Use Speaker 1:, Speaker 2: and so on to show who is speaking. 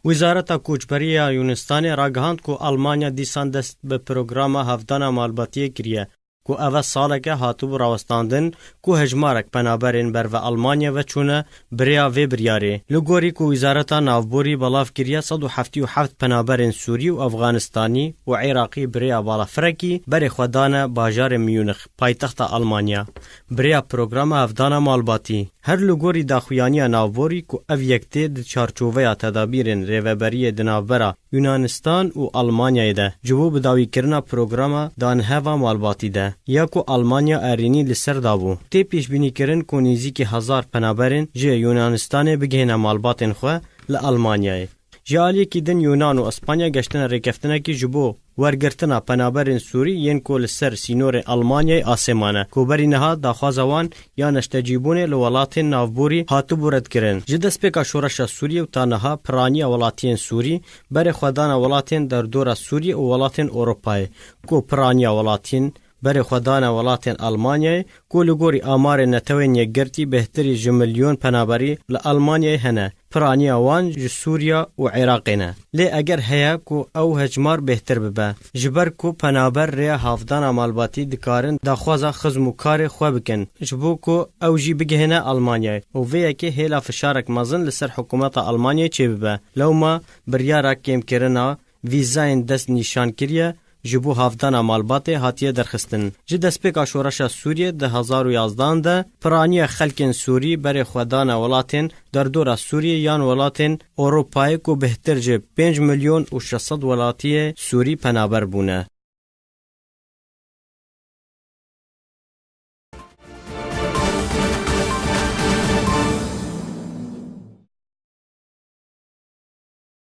Speaker 1: وزارتا کوچبری یونانستان را گهاند کو آلمانیا دیسان دست به پروگرام هفدانا مالباتی کریه کو اول ساله که هاتو راوستاندن کو هجمارک پنابرین بر و آلمانیا و چونه بریا و بریاری لگوری کو وزارتا نافبوری بلاف کریه 177 پنابرین سوری و افغانستانی و عراقی بریا بالا فرکی بر خودانه باجار میونخ پایتخت آلمانیا بریا پروگرام هفدانا مالباتی هر لگوری داخویانی نافبوری کو او یکتی د چارچوبه تدابیرین ریوبری دنابرا یونانستان و آلمانیا ده جواب بداوی کرنا پروگرام دانهوا مالباتی ده یا کو آلمانیا ارینی لسر دابو تی پیش بینی کرن کو نزدیک 1000 پنابرین جه یونانستان بگهنه مالباتن خو ل آلمانیا جالی کی دن یونان و اسپانیا گشتن رکفتنه کی جبو ورگرتنا پنابرین سوری ین کول سر سینور آلمانیا آسمانه کوبری نها داخوازوان یا نشتجیبون لولات نافبوری هاتو برد کرن جدس پک شورش سوری و تنها پرانیا ولاتین سوری بر خدان ولاتین در دور سوری و ولاتین اروپای کو پرانیا ولاتین بر خدان ولاتین آلمانیا کو لگوری آمار نتوین یگرتی بهتری جملیون پنابری لآلمانیا هنه پرانیا وان ج سوریا و عراقینه لی اگر هیا کو او هجمار بهتر ببه جبر کو پنابر ریا هافدان مالباتی دکارن داخوازا خزمو کار خو بکن جبو کو او جی بگهنه آلمانیا او وی که هلا فشارک مازن لسر حکومت آلمانیا چه ببه لو ما بریارا کم کرنا ویزاین دست نشان کریه جبو هفدان مالبات هاتیه درخستن جدس پک شورش سوریه ده 2011 ده پرانی خلکن سوری بر خودان ولاتن در دور سوریه یان ولاتن اروپای کو بهتر جه 5 میلیون و 600 ولاتی سوری پنابر بونه